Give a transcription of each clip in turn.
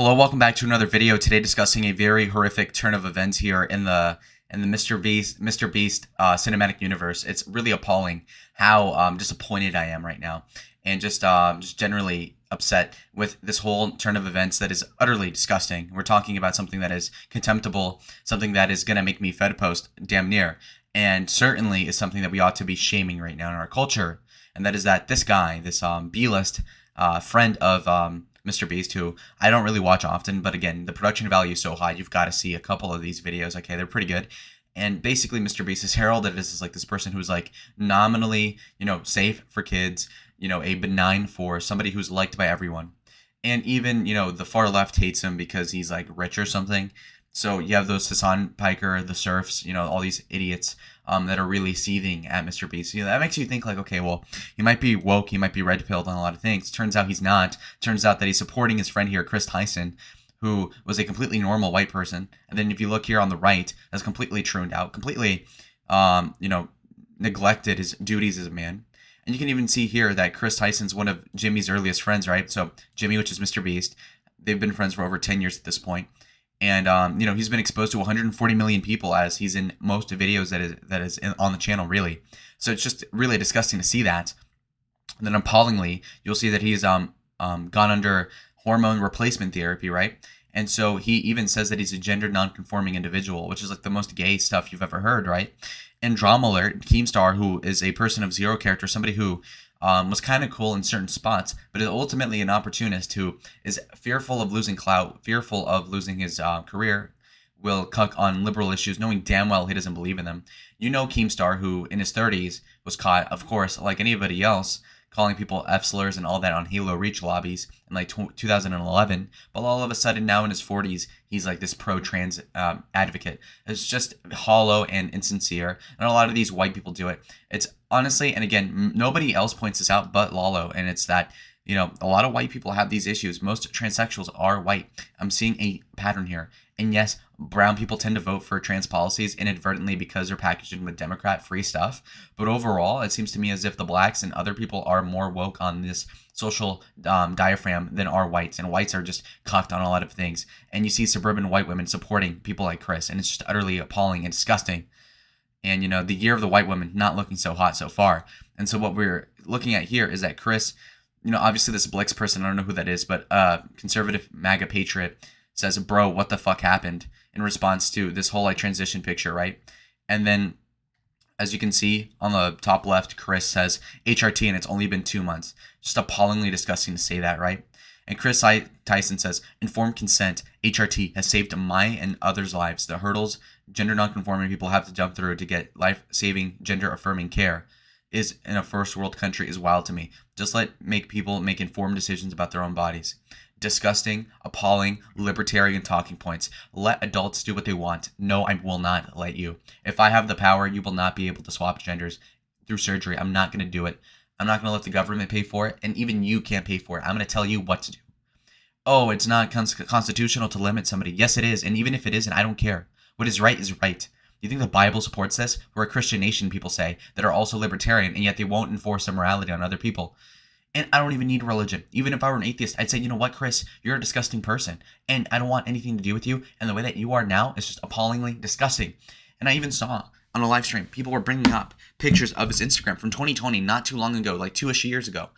Hello, welcome back to another video. Today discussing a very horrific turn of events here in the Mr. Beast cinematic universe. It's really appalling how disappointed I am right now, and just generally upset with this whole turn of events that is utterly disgusting. We're talking about something that is contemptible, something that is gonna make me fed post damn near, and certainly is something that we ought to be shaming right now in our culture. And that is that this guy, this B-list friend of Mr. Beast, who I don't really watch often, but again, the production value is so high, you've got to see a couple of these videos. Okay, they're pretty good. And basically, Mr. Beast is heralded as like this person who's like nominally, safe for kids, a benign force, somebody who's liked by everyone. And even, the far left hates him because he's like rich or something. So you have those Hassan Piker, the serfs, all these idiots that are really seething at Mr. Beast. That makes you think like, okay, well, he might be woke, he might be red-pilled on a lot of things. Turns out he's not. Turns out that he's supporting his friend here, Chris Tyson, who was a completely normal white person. And then if you look here on the right, that's completely tuned out, completely, neglected his duties as a man. And you can even see here that Chris Tyson's one of Jimmy's earliest friends, right? So Jimmy, which is Mr. Beast, they've been friends for over 10 years at this point. And he's been exposed to 140 million people as he's in most videos on the channel, really. So it's just really disgusting to see that. And then appallingly, you'll see that he's gone under hormone replacement therapy, right? And so he even says that he's a gender non-conforming individual, which is like the most gay stuff you've ever heard, right? And Drama Alert, Keemstar, who is a person of zero character, somebody who was kind of cool in certain spots, but is ultimately an opportunist who is fearful of losing clout, fearful of losing his career, will cuck on liberal issues, knowing damn well he doesn't believe in them. Keemstar, who in his 30s was caught, of course, like anybody else, calling people F-slurs and all that on Halo Reach lobbies in like 2011, but all of a sudden now in his 40s, he's like this pro-trans advocate. It's just hollow and insincere, and a lot of these white people do it. It's honestly, and again, nobody else points this out but Lalo, and it's that, a lot of white people have these issues. Most transsexuals are white. I'm seeing a pattern here. And yes, brown people tend to vote for trans policies inadvertently because they're packaged in with Democrat-free stuff. But overall, it seems to me as if the blacks and other people are more woke on this social diaphragm than are whites. And whites are just cocked on a lot of things. And you see suburban white women supporting people like Chris. And it's just utterly appalling and disgusting. And, the year of the white woman not looking so hot so far. And so what we're looking at here is that Chris, obviously this Blix person, I don't know who that is, but conservative MAGA patriot says, bro, what the fuck happened, in response to this whole transition picture, right? And then, as you can see on the top left, Chris says HRT and it's only been 2 months. Just appallingly disgusting to say that, right? And Chris Tyson says, informed consent, HRT, has saved my and others' lives. The hurdles gender nonconforming people have to jump through to get life-saving, gender-affirming care is in a first world country is wild to me. Just make people make informed decisions about their own bodies. Disgusting, appalling, libertarian talking points. Let adults do what they want. No, I will not let you. If I have the power, you will not be able to swap genders through surgery. I'm not going to do it. I'm not going to let the government pay for it, and even you can't pay for it. I'm going to tell you what to do. Oh, it's not constitutional to limit somebody. Yes, it is, and even if it isn't, I don't care. What is right is right. Do you think the Bible supports this? We're a Christian nation, people say, that are also libertarian, and yet they won't enforce their morality on other people. And I don't even need religion. Even if I were an atheist, I'd say, you know what, Chris, you're a disgusting person, and I don't want anything to do with you, and the way that you are now is just appallingly disgusting. And I even saw on a live stream, people were bringing up pictures of his Instagram from 2020, not too long ago, like 2-ish years ago,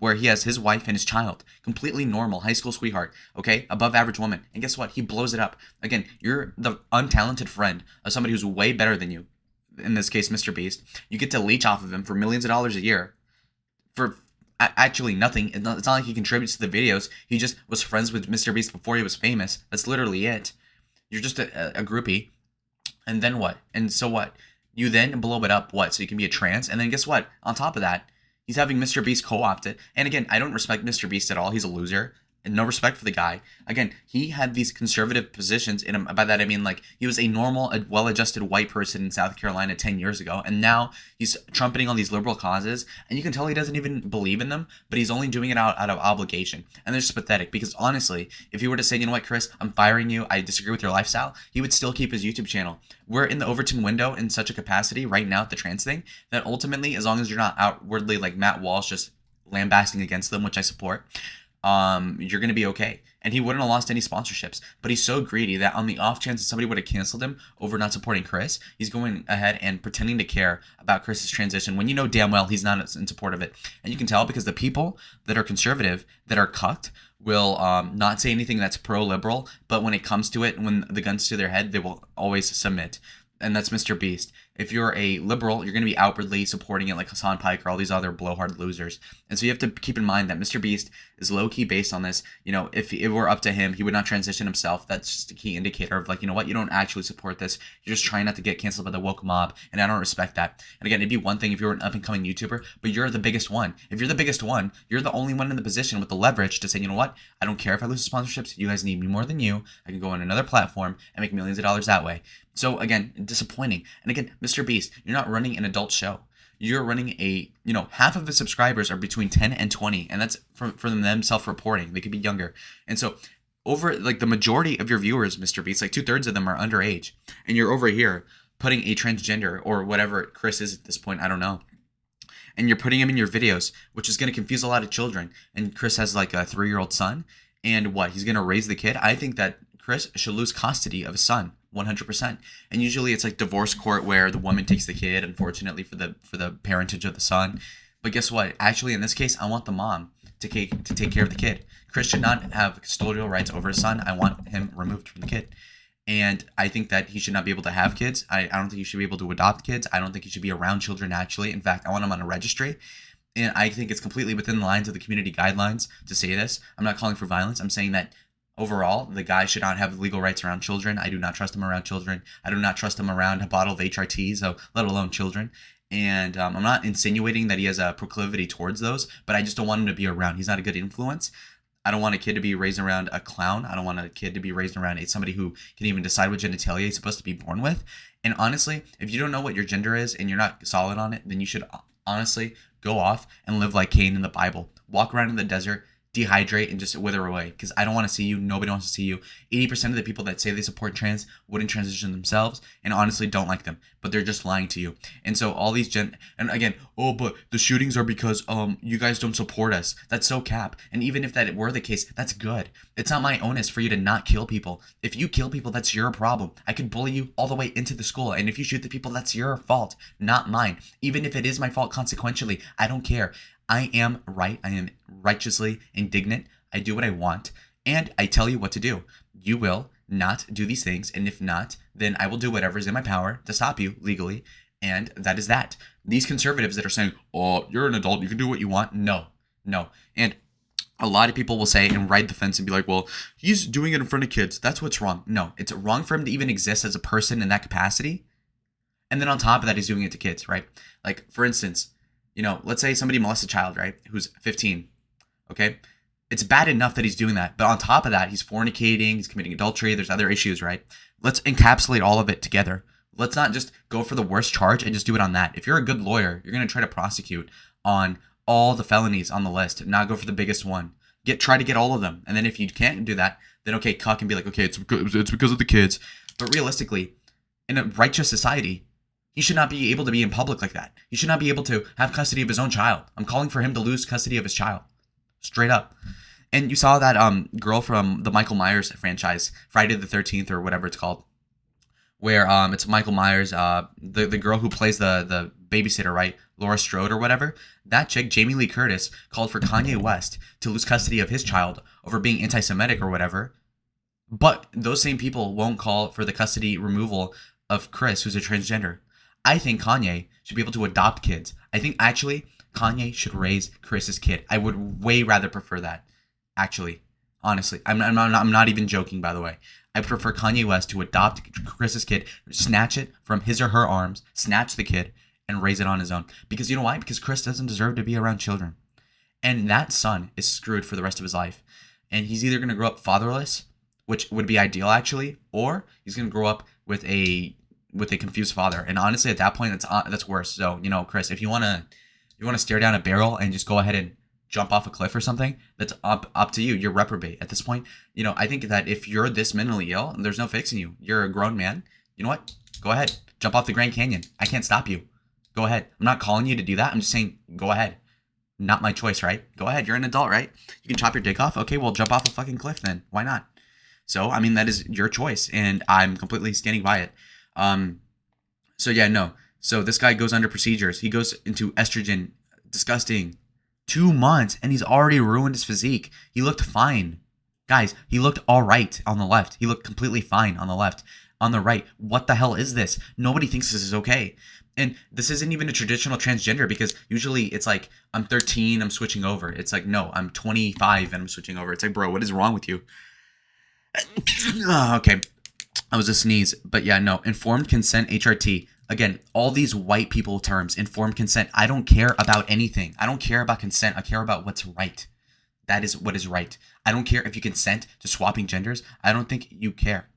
where he has his wife and his child, completely normal, high school sweetheart, okay, above average woman. And guess what? He blows it up. Again, you're the untalented friend of somebody who's way better than you, in this case, Mr. Beast. You get to leech off of him for millions of dollars a year for actually nothing. It's not like he contributes to the videos. He just was friends with Mr. Beast before he was famous. That's literally it. You're just a groupie. And then what? And so what? You then blow it up, what? So you can be a trans? And then guess what? On top of that, he's having Mr. Beast co-opted. And again, I don't respect Mr. Beast at all. He's a loser. And no respect for the guy. Again, he had these conservative positions in him. By that I mean, like, he was a normal, well-adjusted white person in South Carolina 10 years ago, and now he's trumpeting all these liberal causes, and you can tell he doesn't even believe in them, but he's only doing it out of obligation. And they're just pathetic, because honestly, if he were to say, you know what, Chris, I'm firing you, I disagree with your lifestyle, he would still keep his YouTube channel. We're in the Overton window in such a capacity right now at the trans thing, that ultimately, as long as you're not outwardly like Matt Walsh just lambasting against them, which I support, you're going to be okay. and he wouldn't have lost any sponsorships. But he's so greedy that on the off chance that somebody would have canceled him over not supporting Chris, he's going ahead and pretending to care about Chris's transition when you know damn well he's not in support of it. And you can tell because the people that are conservative, that are cucked, will not say anything that's pro-liberal, but when it comes to it, when the gun's to their head, they will always submit. And that's Mr. Beast. If you're a liberal, you're going to be outwardly supporting it like Hassan Pike or all these other blowhard losers. And so you have to keep in mind that Mr. Beast is low-key based on this. You know, if it were up to him, he would not transition himself. That's just a key indicator of like, you know what, you don't actually support this. You're just trying not to get canceled by the woke mob, and I don't respect that. And again, it'd be one thing if you were an up-and-coming YouTuber, but you're the biggest one. If you're the biggest one, you're the only one in the position with the leverage to say, you know what, I don't care if I lose sponsorships. You guys need me more than you. I can go on another platform and make millions of dollars that way. So again, disappointing. And again, Mr. Beast, you're not running an adult show. You're running a, you know, half of the subscribers are between 10 and 20, and that's for them self-reporting. They could be younger. And so over like the majority of your viewers, Mr. Beast, like 2/3 of them are underage, and you're over here putting a transgender or whatever Chris is at this point, I don't know. And you're putting him in your videos, which is going to confuse a lot of children. And Chris has like a 3-year-old son, and what, he's going to raise the kid? I think that Chris should lose custody of his son 100%. And usually it's like divorce court where the woman takes the kid, unfortunately for the parentage of the son. But guess what? Actually, in this case, I want the mom to take care of the kid. Chris should not have custodial rights over his son. I want him removed from the kid. And I think that he should not be able to have kids. I don't think he should be able to adopt kids. I don't think he should be around children naturally. In fact, I want him on a registry. And I think it's completely within the lines of the community guidelines to say this. I'm not calling for violence. I'm saying that overall, the guy should not have legal rights around children. I do not trust him around children. I do not trust him around a bottle of HRT, so let alone children. And I'm not insinuating that he has a proclivity towards those, but I just don't want him to be around. He's not a good influence. I don't want a kid to be raised around a clown. I don't want a kid to be raised around somebody who can even decide what genitalia he's supposed to be born with. And honestly, if you don't know what your gender is and you're not solid on it, then you should honestly go off and live like Cain in the Bible. Walk around in the desert, dehydrate, and just wither away, because I don't want to see you. Nobody wants to see you. 80% of the people that say they support trans wouldn't transition themselves and honestly don't like them, but they're just lying to you. And so all these and again, oh, but the shootings are because you guys don't support us. That's so cap. And even if that were the case, that's good. It's not my onus for you to not kill people. If you kill people, that's your problem. I could bully you all the way into the school, and if you shoot the people, that's your fault, not mine. Even if it is my fault consequentially, I don't care. I am right. I am righteously indignant. I do what I want, and I tell you what to do. You will not do these things, and if not, then I will do whatever is in my power to stop you legally, and that is that. These conservatives that are saying, oh, you're an adult, you can do what you want. No. And a lot of people will say and ride the fence and be like, well, he's doing it in front of kids. That's what's wrong. No, it's wrong for him to even exist as a person in that capacity. And then on top of that, he's doing it to kids, right? Like, for instance, you know, let's say somebody molests a child, right, who's 15, okay? It's bad enough that he's doing that, but on top of that, he's fornicating, he's committing adultery, there's other issues, right? Let's encapsulate all of it together. Let's not just go for the worst charge and just do it on that. If you're a good lawyer, you're going to try to prosecute on all the felonies on the list, not go for the biggest one. Try to get all of them. And then if you can't do that, then okay, cuck and be like, okay, it's because of the kids. But realistically, in a righteous society, he should not be able to be in public like that. He should not be able to have custody of his own child. I'm calling for him to lose custody of his child. Straight up. And you saw that girl from the Michael Myers franchise, Friday the 13th or whatever it's called, where it's Michael Myers, the girl who plays the babysitter, right? Laura Strode or whatever. That chick, Jamie Lee Curtis, called for Kanye West to lose custody of his child over being anti-Semitic or whatever. But those same people won't call for the custody removal of Chris, who's a transgender. I think Kanye should be able to adopt kids. I think actually Kanye should raise Chris's kid. I would way rather prefer that. Actually, honestly, I'm not even joking. By the way, I prefer Kanye West to adopt Chris's kid, snatch it from his or her arms, snatch the kid, and raise it on his own. Because you know why? Because Chris doesn't deserve to be around children, and that son is screwed for the rest of his life. And he's either going to grow up fatherless, which would be ideal actually, or he's going to grow up with a confused father. And honestly, at that point, that's worse. So, you know, Chris, if you want to stare down a barrel and just go ahead and jump off a cliff or something, that's up to you. You're reprobate at this point. You know, I think that if you're this mentally ill, there's no fixing you. You're a grown man. You know what? Go ahead. Jump off the Grand Canyon. I can't stop you. Go ahead. I'm not calling you to do that. I'm just saying, go ahead. Not my choice, right? Go ahead. You're an adult, right? You can chop your dick off. Okay, well, jump off a fucking cliff then. Why not? So, I mean, that is your choice, and I'm completely standing by it. Um, so yeah, no. So this guy goes under procedures. He goes into estrogen, disgusting. 2 months, and he's already ruined his physique. He looked fine. Guys, he looked all right on the left. He looked completely fine on the left. On the right, what the hell is this? Nobody thinks this is okay. And this isn't even a traditional transgender, because usually it's like, I'm 13, I'm switching over. It's like, no, I'm 25 and I'm switching over. It's like, bro, what is wrong with you? Okay, that was a sneeze. But yeah, no, informed consent, HRT. Again, all these white people terms, informed consent. I don't care about anything. I don't care about consent. I care about what's right. That is what is right. I don't care if you consent to swapping genders. I don't think you care.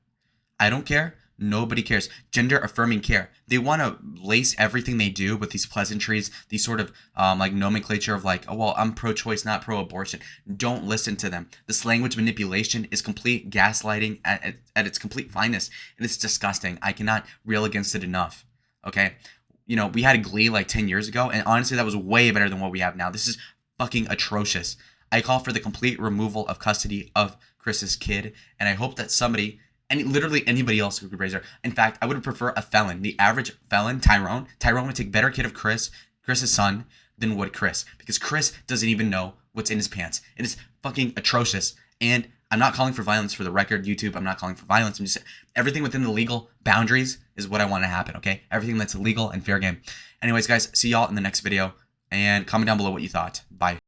I don't care. Nobody cares. Gender affirming care. They want to lace everything they do with these pleasantries, these sort of like nomenclature of like, oh, well, I'm pro-choice, not pro-abortion. Don't listen to them. This language manipulation is complete gaslighting at its complete finest, and it's disgusting. I cannot rail against it enough. Okay, you know, we had a Glee like 10 years ago, and honestly, that was way better than what we have now. This is fucking atrocious. I call for the complete removal of custody of Chris's kid, and I hope that somebody, literally anybody else who could raise her. In fact, I would prefer a felon. The average felon, Tyrone would take better kid of Chris's son, than would Chris, because Chris doesn't even know what's in his pants. It is fucking atrocious. And I'm not calling for violence, for the record, YouTube. I'm not calling for violence. I'm just saying everything within the legal boundaries is what I want to happen, okay? Everything that's legal and fair game. Anyways, guys, see y'all in the next video, and comment down below what you thought. Bye.